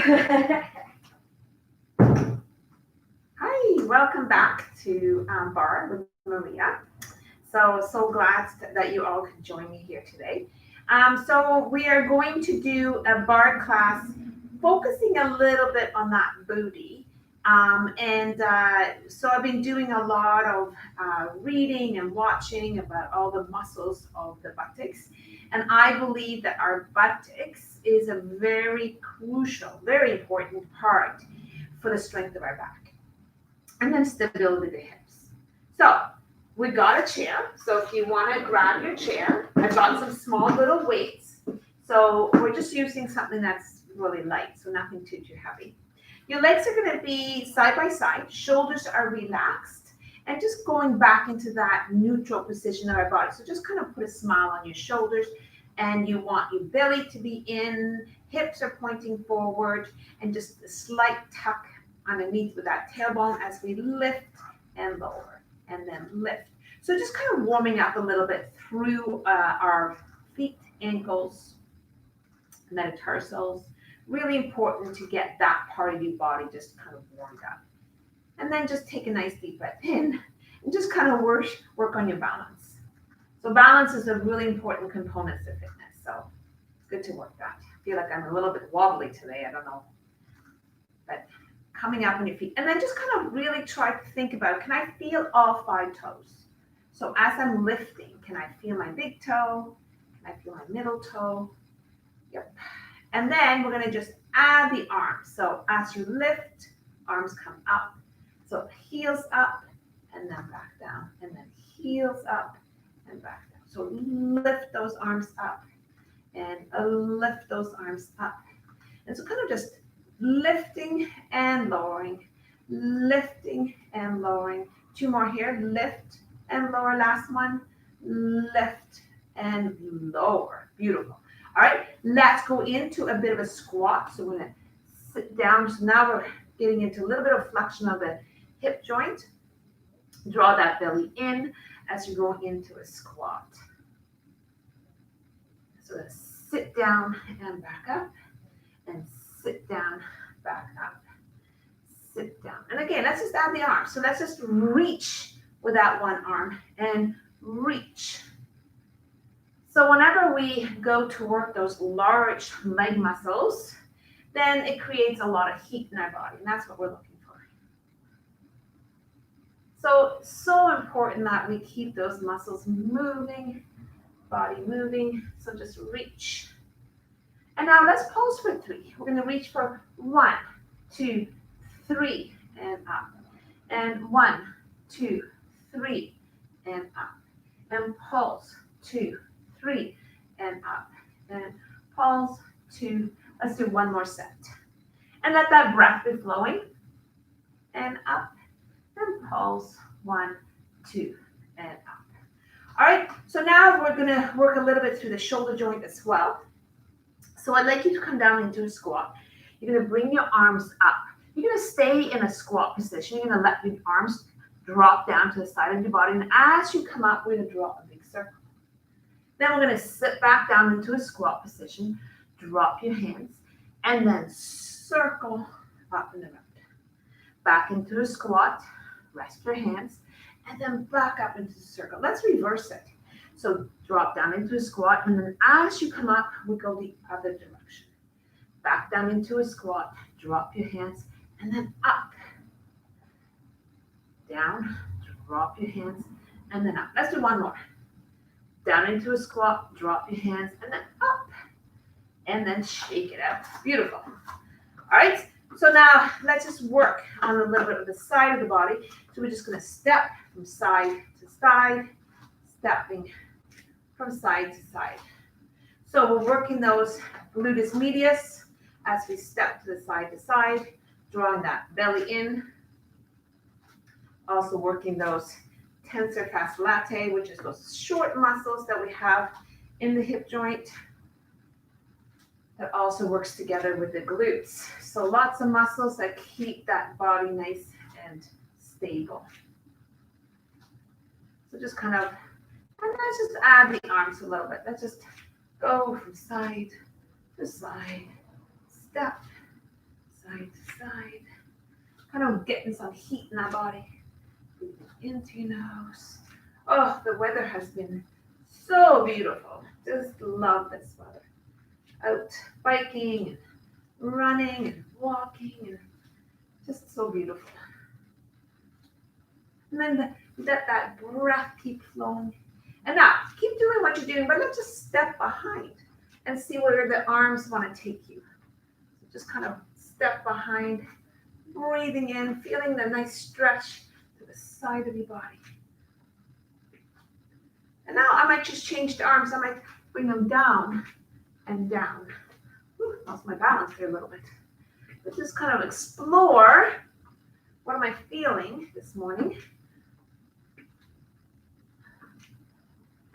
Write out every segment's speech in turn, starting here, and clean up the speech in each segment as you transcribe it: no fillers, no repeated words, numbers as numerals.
Hi, welcome back to Bar with Maria. So glad that you all could join me here today. So we are going to do a bar class focusing a little bit on that booty. So I've been doing a lot of reading and watching about all the muscles of the buttocks. And I believe that our buttocks is a very crucial, very important part for the strength of our back and then stability of the hips. So we got a chair. So if you want to grab your chair, I've got some small little weights. So we're just using something that's really light, so nothing too heavy. Your legs are going to be side by side, shoulders are relaxed, and just going back into that neutral position of our body. So just kind of put a smile on your shoulders, and you want your belly to be in, hips are pointing forward, and just a slight tuck underneath with that tailbone as we lift and lower and then lift. So just kind of warming up a little bit through our feet, ankles, metatarsals. Really important to get that part of your body just kind of warmed up. And then just take a nice deep breath in and just kind of work on your balance. So balance is a really important component to fitness. So it's good to work that. I feel like I'm a little bit wobbly today. I don't know. But coming up on your feet. And then just kind of really try to think about, can I feel all 5 toes? So as I'm lifting, can I feel my big toe? Can I feel my middle toe? Yep. And then we're going to just add the arms. So as you lift, arms come up. So heels up and then back down. And then heels up and back down. So lift those arms up and lift those arms up. And so kind of just lifting and lowering, lifting and lowering. 2 more here. Lift and lower. Last one. Lift and lower. Beautiful. All right, let's go into a bit of a squat. So we're going to sit down. So now we're getting into a little bit of flexion of the hip joint. Draw that belly in as you go into a squat. So sit down and back up, and sit down, back up, sit down. And again, let's just add the arms. So let's just reach with that one arm and reach. So whenever we go to work those large leg muscles, then it creates a lot of heat in our body, and that's what we're looking for. So important that we keep those muscles moving, body moving. So just reach. And now let's pause for 3. We're going to reach for 1, 2, 3, and up. And 1, 2, 3, and up. And pulse, 2, 3, and up. And pulse, 2. Let's do 1 more set. And let that breath be flowing. And up. And pulse, 1, 2, and up. All right, so now we're going to work a little bit through the shoulder joint as well. So I'd like you to come down into a squat. You're going to bring your arms up. You're going to stay in a squat position. You're going to let your arms drop down to the side of your body. And as you come up, we're going to draw a big circle. Then we're going to sit back down into a squat position. Drop your hands. And then circle up and around. Back into a squat. Rest your hands. And then back up into the circle. Let's reverse it. So drop down into a squat, and then as you come up, we go the other direction. Back down into a squat, drop your hands, and then up. Down, drop your hands, and then up. Let's do 1 more. Down into a squat, drop your hands, and then up. And then shake it out. Beautiful. All right, so now let's just work on a little bit of the side of the body. So we're just going to step from side to side, stepping from side to side. So we're working those gluteus medius as we step to side, drawing that belly in. Also working those tensor fasciae latae, which is those short muscles that we have in the hip joint. That also works together with the glutes. So lots of muscles that keep that body nice and stable. So just kind of, and let's just add the arms a little bit. Let's just go from side to side, step, kind of getting some heat in our body. Breathing in through your nose. Oh, the weather has been so beautiful. Just love this weather. Out biking and running and walking and just so beautiful. And then let that breath keep flowing. And now, keep doing what you're doing, but let's just step behind and see where the arms want to take you. So just kind of step behind, breathing in, feeling the nice stretch to the side of your body. And now I might just change the arms. I might bring them down and down. Whew, lost my balance here a little bit. But just kind of explore, what am I feeling this morning?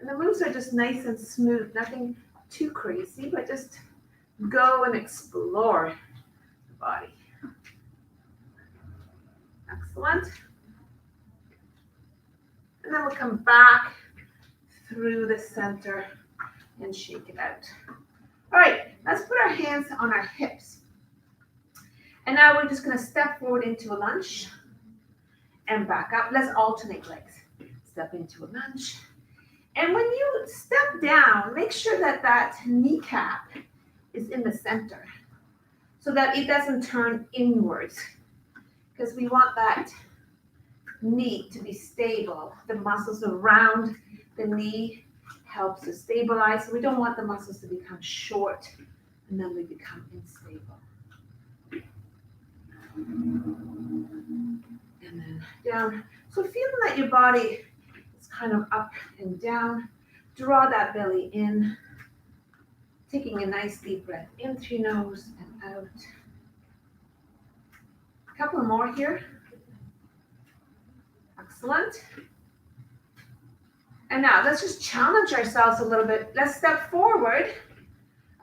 And the moves are just nice and smooth, nothing too crazy, but just go and explore the body. Excellent. And then we'll come back through the center and shake it out. All right, let's put our hands on our hips. And now we're just gonna step forward into a lunge and back up. Let's alternate legs. Step into a lunge. And when you step down, make sure that that kneecap is in the center so that it doesn't turn inwards, because we want that knee to be stable. The muscles around the knee helps to stabilize. So we don't want the muscles to become short and then we become unstable. And then down. So feeling that your body is kind of up and down, draw that belly in, taking a nice deep breath in through your nose and out. A couple more here. Excellent. And now let's just challenge ourselves a little bit. Let's step forward.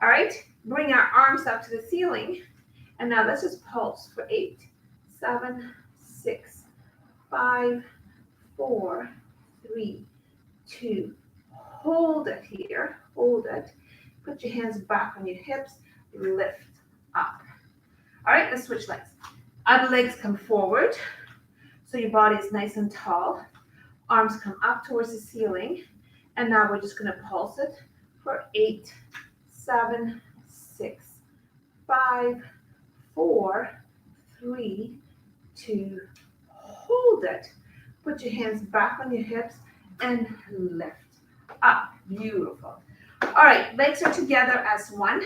All right. Bring our arms up to the ceiling. And now let's just pulse for 8, 7, 6, 5, 4, 3, 2. Hold it here. Hold it. Put your hands back on your hips. Lift up. All right. Let's switch legs. Other legs come forward. So your body is nice and tall. Arms come up towards the ceiling. And now we're just going to pulse it for 8, 7, 6, 5, 4, 3, 2. Hold it. Put your hands back on your hips and lift up. Beautiful. All right, legs are together as one.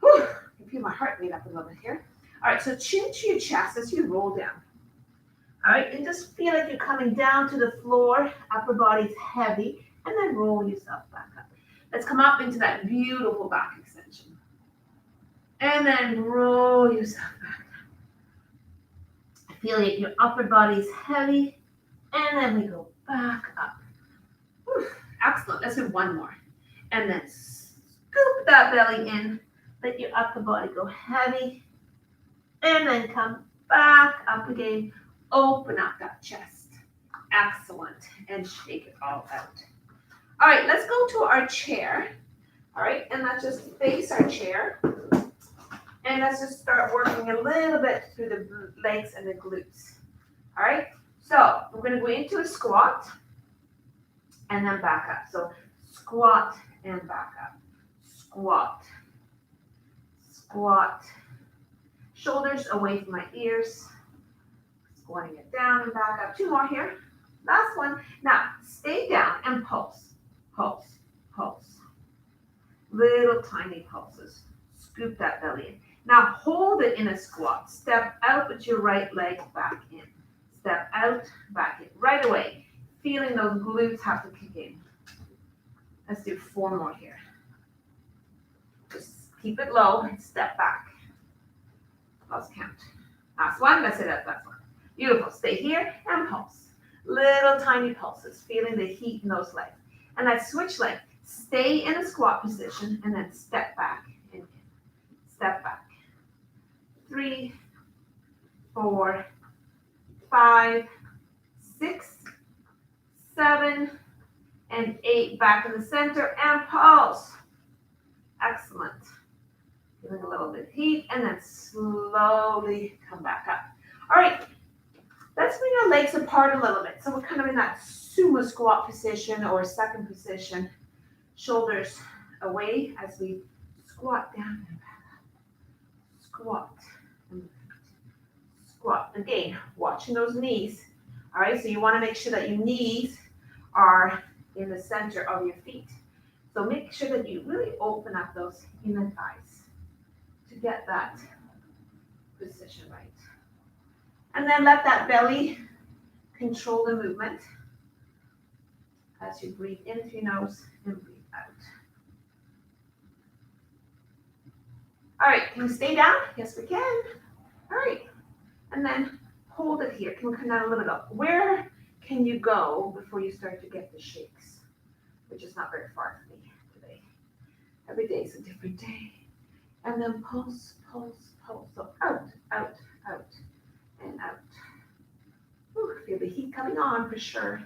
Whew, I can feel my heart rate up a little bit here. All right, so chin to your chest as you roll down. All right, and just feel like you're coming down to the floor, upper body's heavy, and then roll yourself back up. Let's come up into that beautiful back extension. And then roll yourself back up. Feel like your upper body's heavy, and then we go back up. Whew, excellent, let's do one more. And then scoop that belly in, let your upper body go heavy, and then come back up again. Open up that chest. Excellent. And shake it all out. All right, let's go to our chair. All right, and let's just face our chair. And let's just start working a little bit through the legs and the glutes. All right, so we're going to go into a squat and then back up. So squat and back up. Squat. Squat. Shoulders away from my ears. Squatting it down and back up. 2 more here. Last one. Now, stay down and pulse. Pulse. Pulse. Little tiny pulses. Scoop that belly in. Now, hold it in a squat. Step out with your right leg back in. Step out, back in. Right away. Feeling those glutes have to kick in. Let's do 4 more here. Just keep it low and step back. Lost count. Last one. Let's say that's last one. Beautiful. Stay here and pulse. Little tiny pulses, feeling the heat in those legs. And I switch leg. Stay in a squat position and then step back and in. Step back. 3, 4, 5, 6, 7, and 8. Back in the center and pulse. Excellent. Feeling a little bit of heat and then slowly come back up. All right, let's bring our legs apart a little bit. So we're kind of in that sumo squat position or second position. Shoulders away as we squat down and back. Squat and squat. Again, watching those knees. All right, so you want to make sure that your knees are in the center of your feet. So make sure that you really open up those inner thighs to get that position right. And then let that belly control the movement as you breathe in through your nose and breathe out. All right, can we stay down? Yes, we can. All right, and then hold it here. Can we come down a little bit up? Where can you go before you start to get the shakes? Which is not very far for me today. Every day is a different day. And then pulse, pulse, pulse. So out, out, out, and out. Ooh, feel the heat coming on for sure.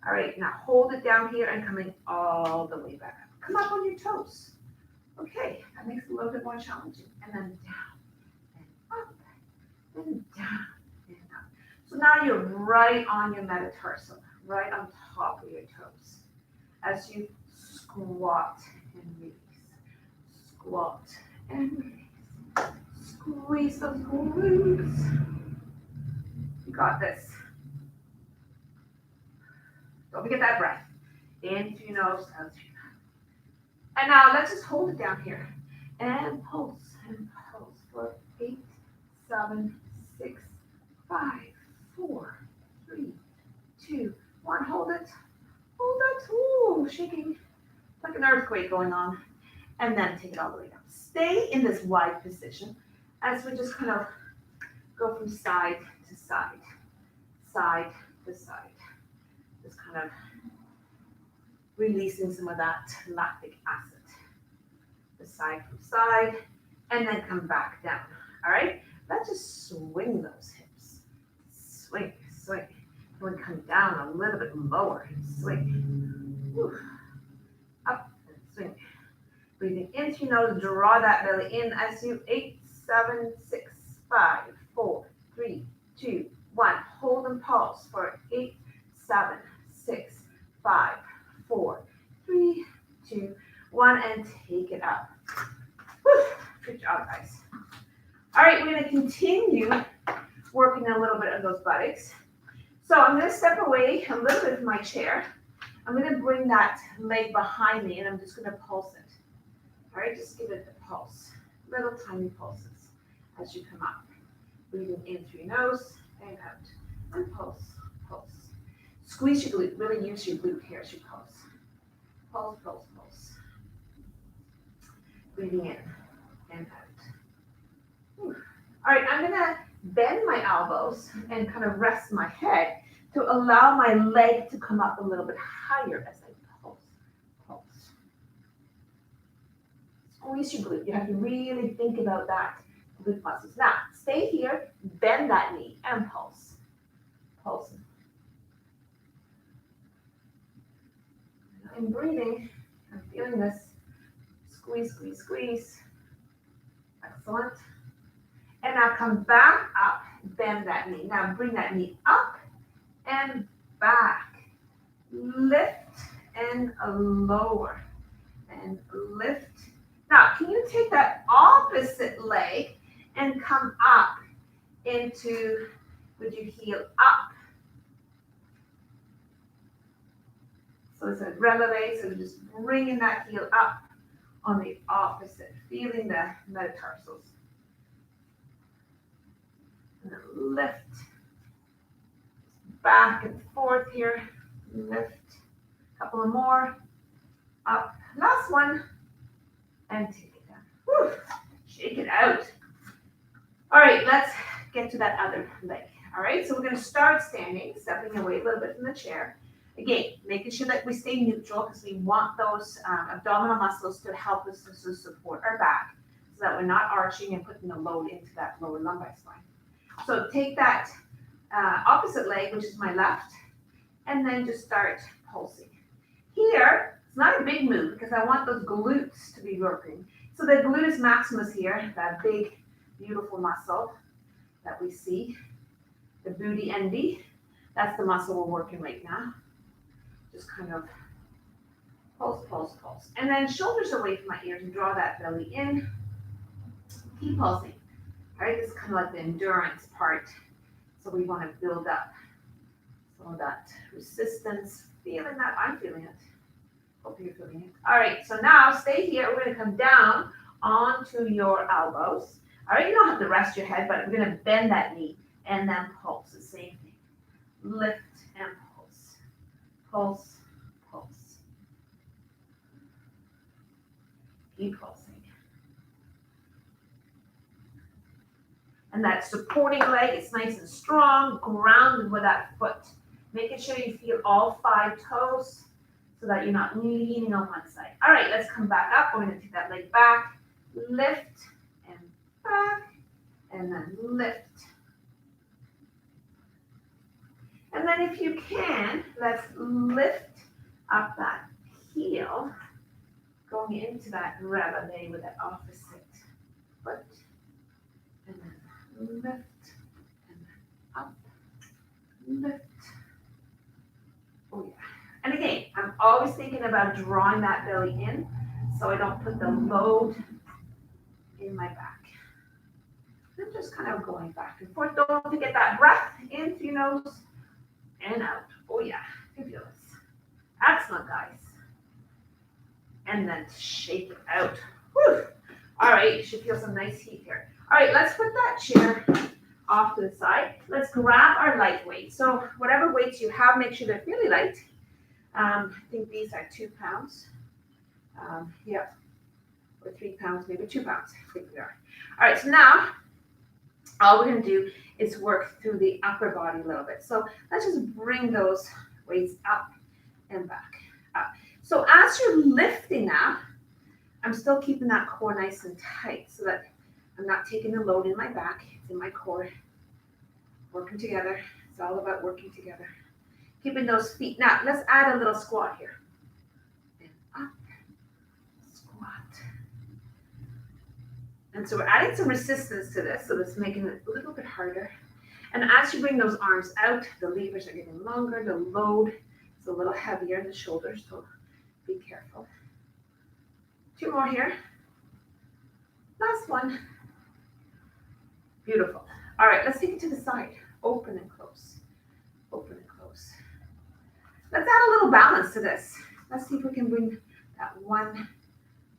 All right, now hold it down here and coming all the way back up. Come up on your toes. Okay, that makes it a little bit more challenging. And then down, and up, and down, and up. So now you're right on your metatarsal, right on top of your toes. As you squat and release, squat and release. Squeeze those glutes. You got this. Don't forget that breath. In through your nose, out through your mouth. And now let's just hold it down here. And pulse for 8, 7, 6, 5, 4, 3, 2, 1. Hold it. Hold it. Ooh, shaking like an earthquake going on. And then take it all the way down. Stay in this wide position as we just kind of go from side to side, side to side. Just kind of releasing some of that lactic acid. The side from side, and then come back down. All right? Let's just swing those hips. Swing, swing. And we come down a little bit lower. Swing. Whew. Up and swing. Breathing in through your nose, draw that belly in as you 8, 7, 6, 5, 4, 3, 2, 1. Hold and pulse for 8, 7, 6, 5, 4, 3, 2, 1, and take it up. Whew. Good job, guys. All right, we're going to continue working a little bit on those buttocks. So I'm going to step away a little bit from my chair. I'm going to bring that leg behind me, and I'm just going to pulse it. All right, just give it a pulse, little tiny pulses as you come up. Breathing in through your nose and out, and pulse, pulse. Squeeze your glute, really use your glute here as you pulse. Pulse, pulse, pulse. Breathing in and out. Whew. All right, I'm gonna bend my elbows and kind of rest my head to allow my leg to come up a little bit higher as I pulse, pulse. Squeeze your glute. You have to really think about that glute muscles. Now, stay here, bend that knee, and pulse. Pulse. I'm breathing. I'm feeling this. Squeeze, squeeze, squeeze. Excellent. And now come back up, bend that knee. Now bring that knee up and back. Lift and lower. And lift. Now, can you take that opposite leg and come up into, with your heel up? So it's a releve, so just bringing that heel up on the opposite, feeling the metatarsals. And then lift. Back and forth here. Lift. A couple of more. Up. Last one. And take it down. Whew. Shake it out. All right, let's get to that other leg. All right, so we're going to start standing, stepping away a little bit from the chair. Again, making sure that we stay neutral because we want those abdominal muscles to help us to support our back so that we're not arching and putting the load into that lower lumbar spine. So take that opposite leg, which is my left, and then just start pulsing. Here, it's not a big move because I want those glutes to be working. So the gluteus maximus here, that big, beautiful muscle, that we see, the booty ND. That's the muscle we're working right now. Just kind of pulse, pulse, pulse. And then shoulders away from my ears and draw that belly in. Keep pulsing. All right, this is kind of like the endurance part. So we want to build up some of that resistance. Feeling that? I'm feeling it. Hope you're feeling it. All right, so now stay here. We're going to come down onto your elbows. All right, you don't have to rest your head, but we're going to bend that knee and then pulse. The same thing. Lift and pulse. Pulse, pulse. Keep pulsing. And that supporting leg is nice and strong, grounded with that foot. Making sure you feel all 5 toes so that you're not leaning on one side. All right, let's come back up. We're going to take that leg back, lift and back, and then lift. And then if you can, let's lift up that heel, going into that reveille with that opposite foot. And then lift, and then up, lift. Oh yeah. And again, I'm always thinking about drawing that belly in so I don't put the load in my back. I'm just kind of going back and forth. Don't forget that breath in through your nose and out. Oh yeah, you feel this. Excellent, guys. And then shake it out. Whew. All right, you should feel some nice heat here. All right, let's put that chair off to the side. Let's grab our light weight. So whatever weights you have, make sure they're really light. I think these are 2 pounds. Yeah, or 3 pounds, maybe 2 pounds. I think they are. All right, so now all we're going to do is work through the upper body a little bit. So let's just bring those weights up and back. Up. So as you're lifting now, I'm still keeping that core nice and tight so that I'm not taking the load in my back. It's in my core. Working together. It's all about working together. Keeping those feet. Now, let's add a little squat here. And up. Squat. And so we're adding some resistance to this, so that's making it a little bit harder. And as you bring those arms out, the levers are getting longer. The load is a little heavier in the shoulders, so be careful. 2 more here. Last one. Beautiful. All right, let's take it to the side. Open and close. Open and close. Let's add a little balance to this. Let's see if we can bring that one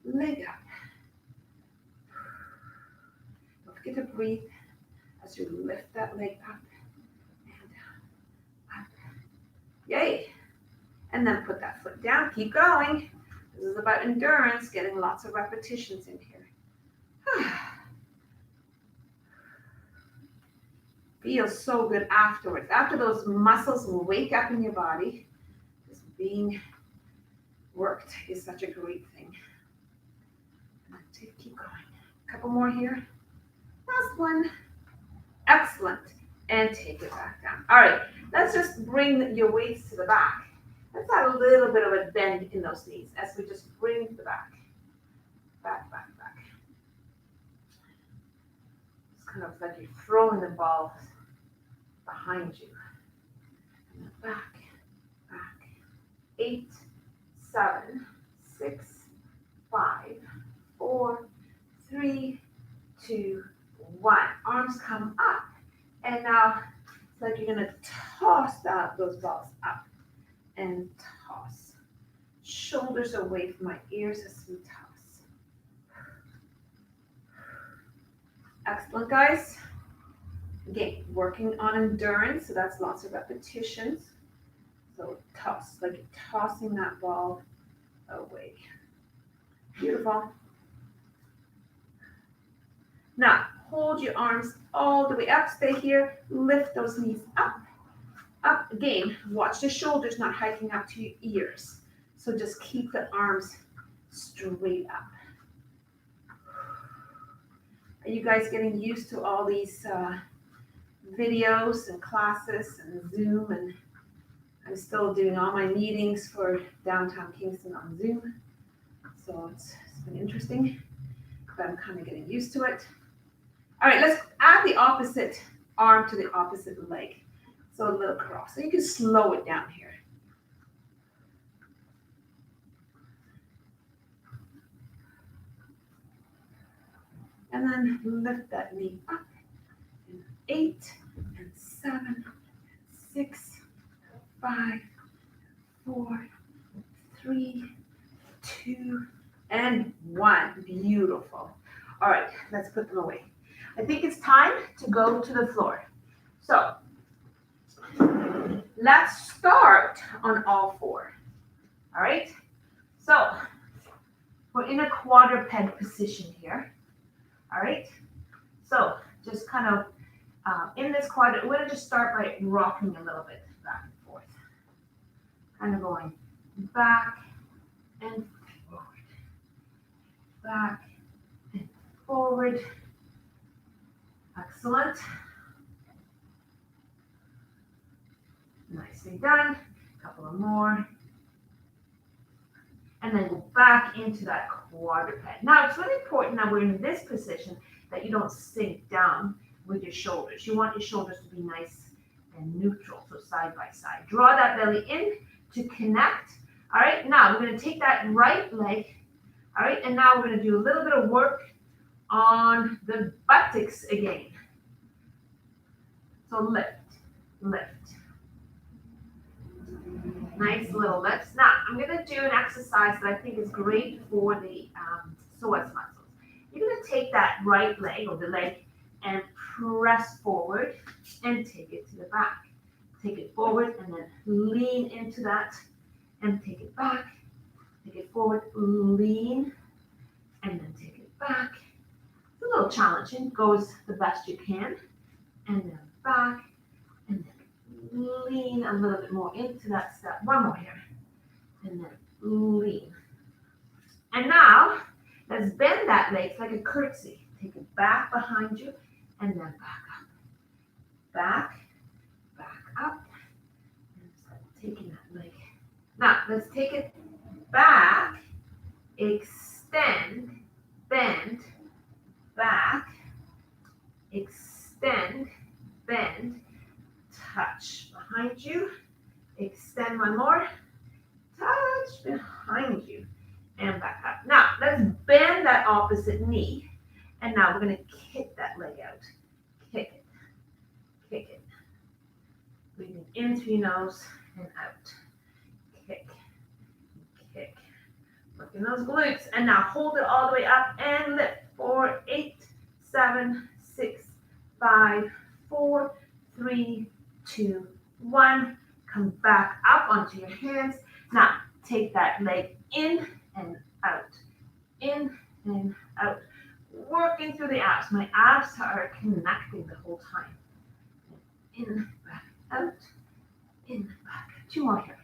leg up. Don't forget to breathe as you lift that leg up and up. Yay. And then put that foot down. Keep going. This is about endurance, getting lots of repetitions in here. Feels so good afterwards. After those muscles wake up in your body, just being worked is such a great thing. Keep going. A couple more here. Last one. Excellent. And take it back down. All right, let's just bring your weights to the back. Let's add a little bit of a bend in those knees as we just bring the back. Back, back, back. It's kind of like you're throwing the ball behind you. And then back, back. 8, 7, 6, 5, 4, 3, 2, 1. Arms come up. And now it's like you're going to toss those balls up and toss. Shoulders away from my ears as we toss. Excellent, guys. Again, working on endurance, so that's lots of repetitions. So toss, like you're tossing that ball away. Beautiful. Now, hold your arms all the way up. Stay here. Lift those knees up. Up again. Watch the shoulders not hiking up to your ears. So just keep the arms straight up. Are you guys getting used to all these videos and classes and Zoom? And I'm still doing all my meetings for downtown Kingston on Zoom. So it's been interesting, but I'm kind of getting used to it. All right, let's add drag the opposite arm to the opposite leg. So a little cross. So you can slow it down here. And then lift that knee up. 8 and 7, 6, 5, 4, 3, 2, and 1. Beautiful. All right, let's put them away. I think it's time to go to the floor. So let's start on all four. All right. So we're in a quadruped position here. All right. So just kind of in this quadrant, we're going to just start by rocking a little bit back and forth. Kind of going back and forward. Back and forward. Excellent. Nicely done. A couple of more. And then go back into that quadruped. Now, it's really important that we're in this position that you don't sink down with your shoulders. You want your shoulders to be nice and neutral, so side by side. Draw that belly in to connect. All right, now we're going to take that right leg. All right, and now we're going to do a little bit of work on the buttocks again. So lift, lift. Nice little lifts. Now, I'm going to do an exercise that I think is great for the psoas muscles. You're going to take that right leg or the leg and press forward and take it to the back. Take it forward and then lean into that and take it back. Take it forward, lean, and then take it back. It's a little challenging. Goes the best you can. And then back, and then lean a little bit more into that step. One more here. And then lean. And now, let's bend that leg like a curtsy. Take it back behind you, and then back up. Back, back up. And start taking that leg. Now, let's take it back, extend, bend, back, extend, bend, touch behind you, extend one more, touch behind you, and back up. Now, let's bend that opposite knee, and now we're going to kick that leg out. Kick it, kick it. Breathing in through your nose and out. Kick, kick. Working those glutes, and now hold it all the way up and lift. 4, 8, 7, 6, 5, 4, 3, 2, 1. Come back up onto your hands. Now, take that leg in and out. In and out. Working through the abs. My abs are connecting the whole time. In, back, out. In, back. 2 more here.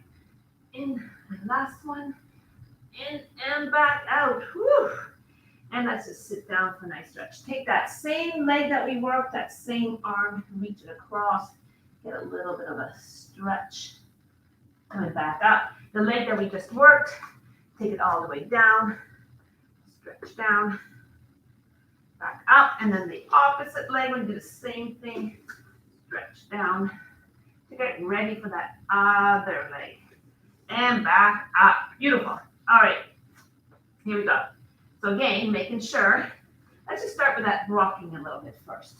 In, and last one. In and back out. Whew. And let's just sit down for a nice stretch. Take that same leg that we worked, that same arm, reach it across, get a little bit of a stretch. Coming back up. The leg that we just worked, take it all the way down, stretch down, back up. And then the opposite leg, we do the same thing, stretch down to get ready for that other leg. And back up. Beautiful. All right, here we go. So again, making sure, let's just start with that rocking a little bit first.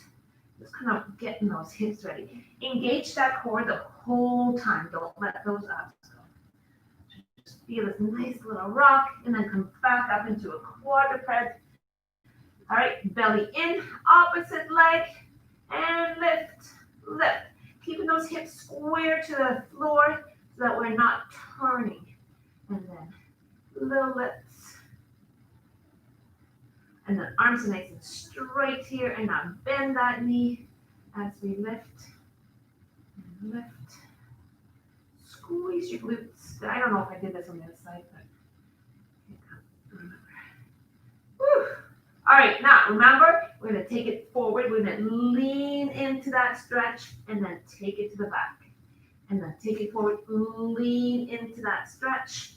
Just kind of getting those hips ready. Engage that core the whole time. Don't let those abs go. Just feel this nice little rock and then come back up into a quadruped. All right, belly in, opposite leg, and lift, lift. Keeping those hips square to the floor so that we're not turning. And then little lifts. And then arms are nice and straight here. And now bend that knee as we lift. And lift. Squeeze your glutes. I don't know if I did this on the other side, but I can't remember. Whew. All right, now remember, we're going to take it forward. We're going to lean into that stretch and then take it to the back. And then take it forward, lean into that stretch,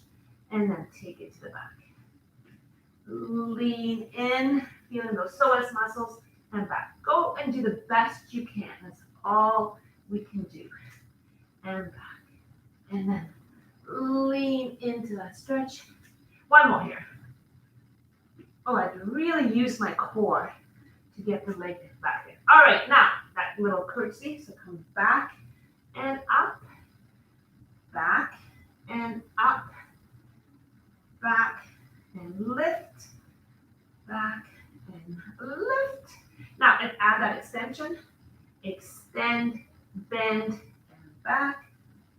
and then take it to the back. Lean in, feeling those psoas muscles, and back. Go and do the best you can. That's all we can do. And back. And then lean into that stretch. One more here. Oh, I really use my core to get the leg back in. All right, now that little curtsy. So come back and up, back and up, back and lift, back and lift. Now, and add that extension. Extend, bend, and back,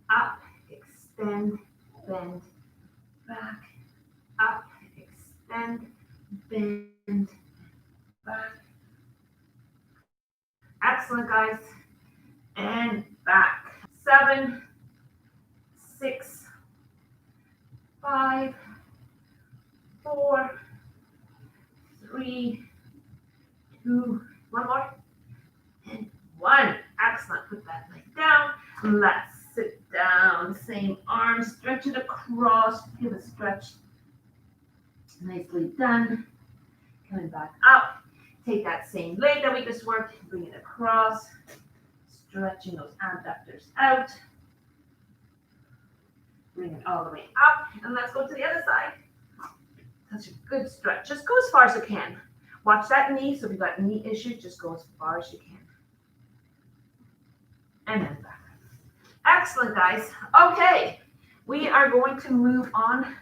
up, extend, bend, back, up, extend, bend, back. Excellent, guys. And back. 7, 6, 5, 4, 3, 2, one more, and 1. Excellent. Put that leg down. Let's sit down. Same arm. Stretch it across. Feel the stretch. Nicely done. Coming back up. Take that same leg that we just worked. Bring it across. Stretching those abductors out. Bring it all the way up. And let's go to the other side. Such a good stretch. Just go as far as you can. Watch that knee. So if you've got knee issues, just go as far as you can. And then back. Excellent, guys. Okay. We are going to move on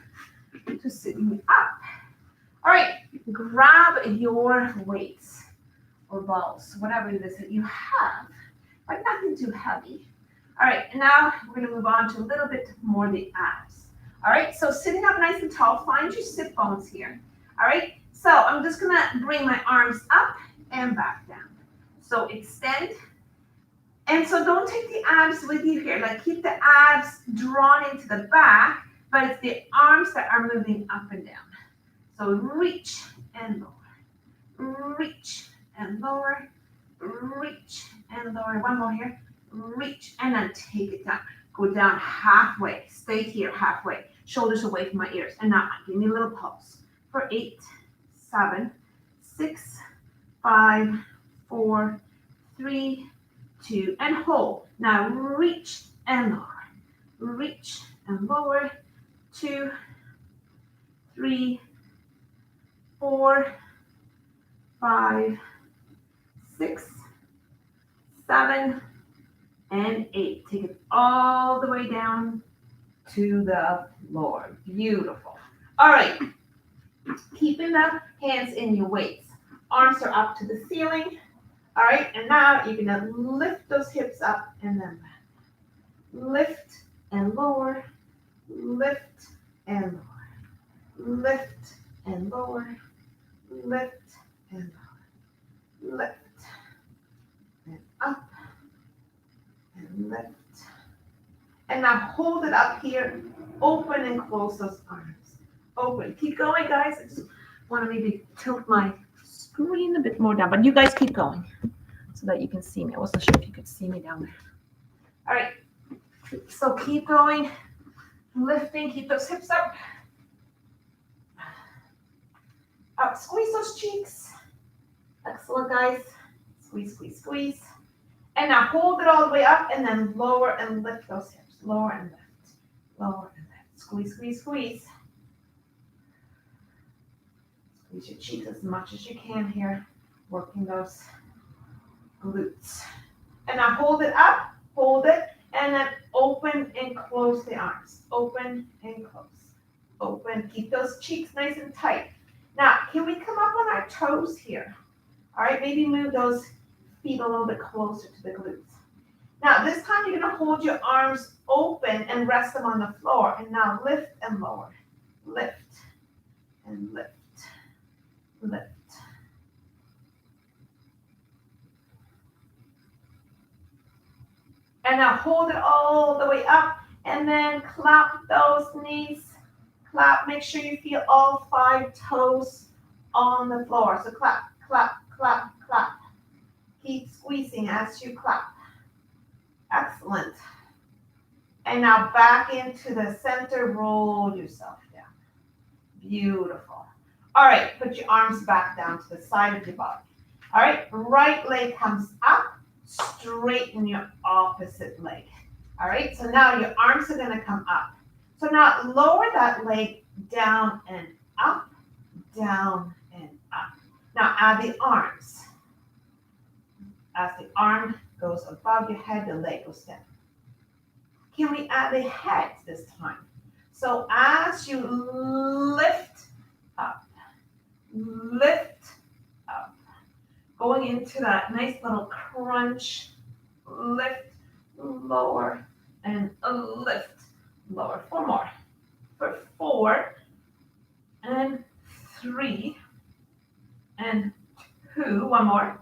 to sitting up. All right. Grab your weights or balls, whatever it is that you have, but nothing too heavy. All right. And now we're going to move on to a little bit more the abs. All right. So sitting up nice and tall, find your sit bones here. All right. So I'm just going to bring my arms up and back down. So extend. And so don't take the abs with you here. Like keep the abs drawn into the back, but it's the arms that are moving up and down. So reach and lower. Reach and lower. Reach and lower. One more here. Reach and then take it down. Go down halfway. Stay here halfway. Shoulders away from my ears. And now give me a little pulse. For 8, 7, 6, 5, 4, 3, 2, and hold. Now reach and lower. Reach and lower. 2, 3, 4, 5, 6, 7, and 8. Take it all the way down to the floor. Beautiful. All right. Keeping the hands in your weights. Arms are up to the ceiling. All right. And now you're going to lift those hips up and then back. Lift and lower. Lift and lower. Lift and lower. Lift and lower. Lift and up and lift. And now hold it up here. Open and close those arms. Open. Keep going, guys. I just want to maybe tilt my screen a bit more down, but you guys keep going so that you can see me. I wasn't sure if you could see me down there. All right. So keep going. Lifting. Keep those hips up. Up. Squeeze those cheeks. Excellent, guys. Squeeze, squeeze, squeeze. And now hold it all the way up and then lower and lift those hips. Lower and lift. Lower and lift. Squeeze, squeeze, squeeze. Squeeze your cheeks as much as you can here. Working those glutes. And now hold it up. Hold it. And then open and close the arms. Open and close. Open. Keep those cheeks nice and tight. Now, can we come up on our toes here? All right, maybe move those feet a little bit closer to the glutes. Now, this time you're going to hold your arms open and rest them on the floor. And now lift and lower. Lift and lift. Lift. And now hold it all the way up and then clap those knees. Clap. Make sure you feel all 5 toes on the floor. So clap, clap, clap, clap. Keep squeezing as you clap. Excellent. And now back into the center. Roll yourself down. Beautiful. All right. Put your arms back down to the side of your body. All right, right leg comes up, straighten your opposite leg. All right, so now your arms are gonna come up. So now lower that leg down and up, down and up. Now add the arms. As the arm goes above your head, the leg goes down. Can we add the head this time? So as you lift up, going into that nice little crunch, lift, lower, and lift, lower. 4 more. For 4, and 3, and 2, 1 more,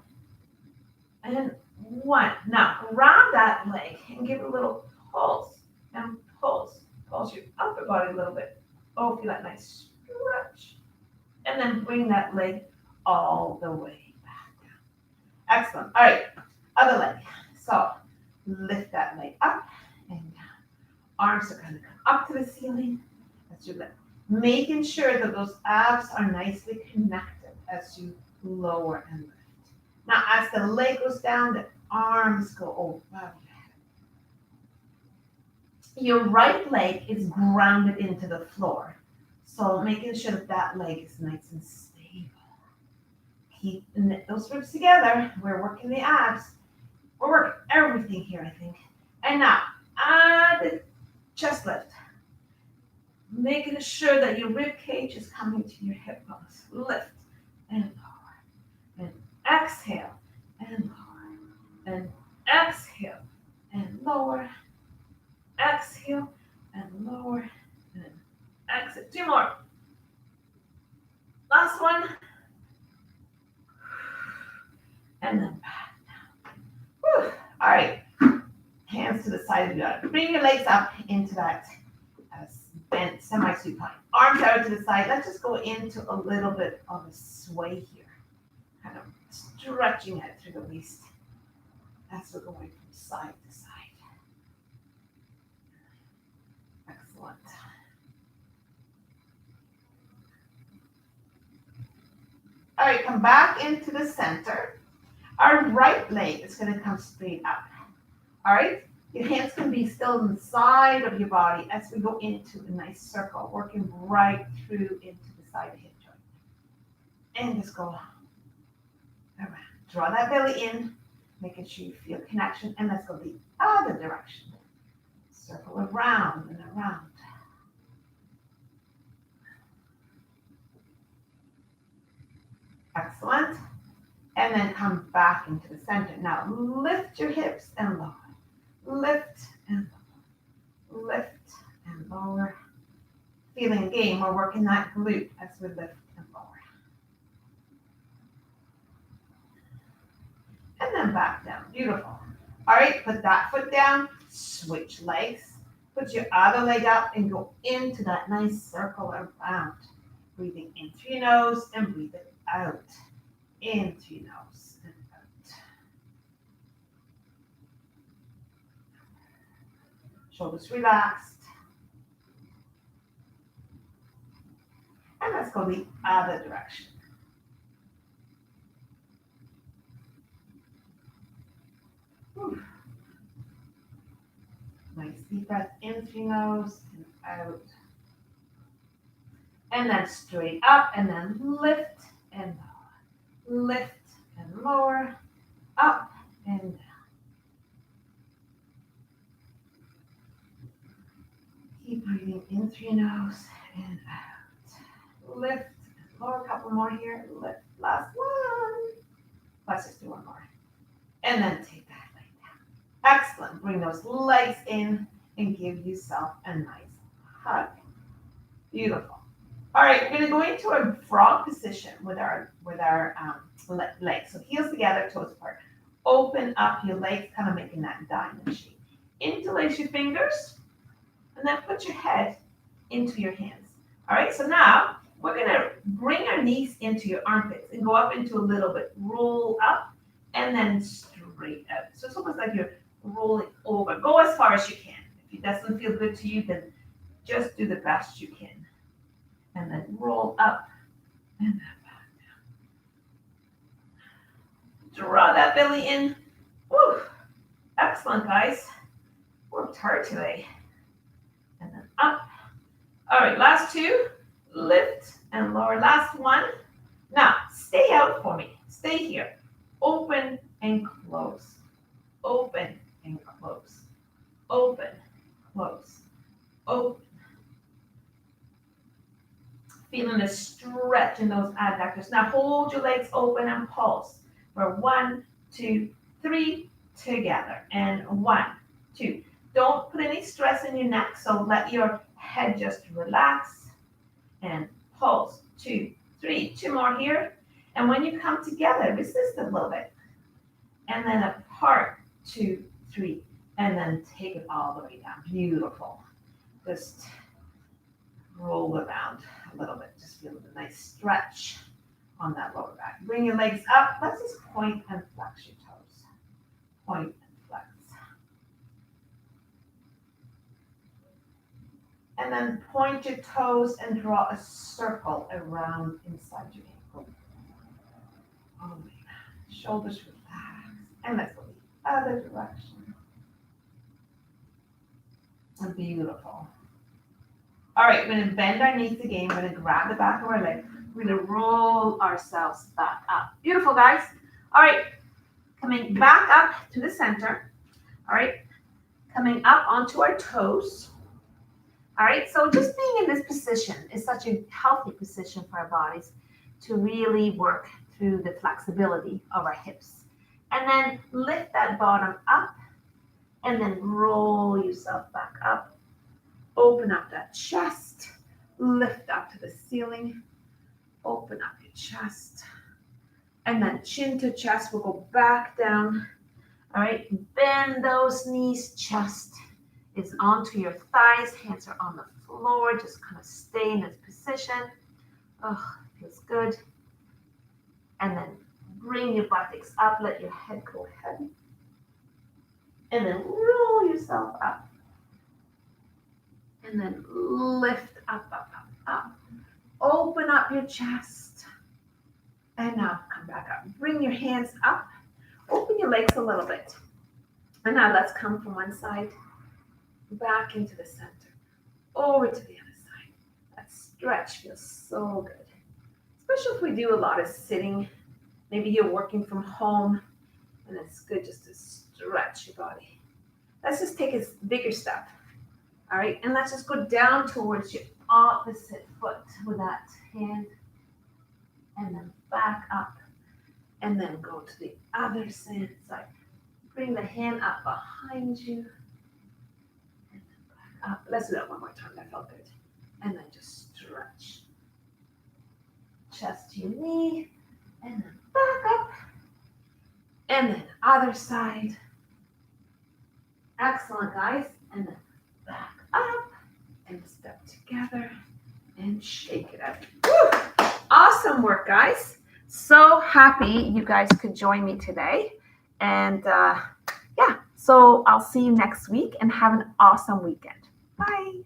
and 1. Now grab that leg and give it a little pulse, and pulse. Pulse your upper body a little bit. Oh, feel that nice stretch. And then bring that leg all the way back down. Excellent. All right, other leg. So lift that leg up and down. Arms are going to come up to the ceiling. That's your lift. Making sure that those abs are nicely connected as you lower and lift. Now, as the leg goes down, the arms go over your head. Your right leg is grounded into the floor. So making sure that that leg is nice and stable. Keep those ribs together. We're working the abs. We're working everything here, I think. And now, add the chest lift. Making sure that your rib cage is coming to your hip bones. Lift and lower. And exhale and lower. And exhale and lower. Exhale and lower. And exhale. 2 more. Last one. And then back down. Whew. All right. Hands to the side of your body. Bring your legs up into that bent semi-supine. Arms out to the side. Let's just go into a little bit of a sway here. Kind of stretching it through the waist. As we're going from side to side. Excellent. All right, come back into the center. Our right leg is going to come straight up. All right, your hands can be still inside of your body as we go into a nice circle, working right through into the side of hip joint. And just go around. Draw that belly in, making sure you feel connection, and let's go the other direction. Circle around and around. Excellent. And then come back into the center. Now lift your hips and lower. Lift and lower. Lift and lower. Feeling again, we're working that glute as we lift and lower. And then back down. Beautiful. All right, put that foot down. Switch legs. Put your other leg up and go into that nice circle around. Breathing in through your nose and breathe it out. In through your nose and out. Shoulders relaxed. And let's go the other direction. Whew. Nice deep breath in through your nose and out. And then straight up and then lift and lower. Lift and lower. Up and down. Keep breathing in through your nose and out. Lift and lower. A couple more here. Lift. Last one. Let's just do one more. And then take that leg down. Excellent. Bring those legs in and give yourself a nice hug. Beautiful. All right, we're going to go into a frog position with our legs. So heels together, toes apart. Open up your legs, kind of making that diamond shape. Interlace your fingers, and then put your head into your hands. All right, so now we're going to bring our knees into your armpits and go up into a little bit. Roll up, and then straight out. So it's almost like you're rolling over. Go as far as you can. If it doesn't feel good to you, then just do the best you can. And then roll up and then back Draw that belly in. Woo. Excellent, guys. Worked hard today. And then up. All right, last two. Lift and lower. Last one. Now, stay out for me. Stay here. Open and close. Open and close. Open, close, open. Feeling a stretch in those adductors. Now hold your legs open and pulse. For 1, 2, 3, together. And 1, 2. Don't put any stress in your neck, so let your head just relax. And pulse. 2, 3. 2 more here. And when you come together, resist a little bit. And then apart. 2, 3. And then take it all the way down. Beautiful. Just roll around a little bit. Just feel a nice stretch on that lower back. Bring your legs up. Let's just point and flex your toes. Point and flex. And then point your toes and draw a circle around inside your ankle. Oh, man. Shoulders relax. And let's go the other direction. Beautiful. All right, we're going to bend our knees again. We're going to grab the back of our leg. We're going to roll ourselves back up. Beautiful, guys. All right, coming back up to the center. All right, coming up onto our toes. All right, so just being in this position is such a healthy position for our bodies to really work through the flexibility of our hips. And then lift that bottom up. And then roll yourself back up. Open up that chest. Lift up to the ceiling. Open up your chest. And then chin to chest. We'll go back down. All right. Bend those knees. Chest is onto your thighs. Hands are on the floor. Just kind of stay in this position. Oh, feels good. And then bring your buttocks up. Let your head go heavy. And then roll yourself up. And then lift up, up, up, up. Open up your chest. And now come back up. Bring your hands up. Open your legs a little bit. And now let's come from one side back into the center. Over to the other side. That stretch feels so good. Especially if we do a lot of sitting. Maybe you're working from home. And it's good just to stretch your body. Let's just take a bigger step. All right, and let's just go down towards your opposite foot with that hand. And then back up. And then go to the other side. Bring the hand up behind you. And then back up. Let's do that one more time. That felt good. And then just stretch. Chest to your knee. And then back up. And then other side. Excellent, guys. And then back up. And step together. And shake it out. Woo! Awesome work, guys. So happy you guys could join me today. And yeah, so I'll see you next week and have an awesome weekend. Bye.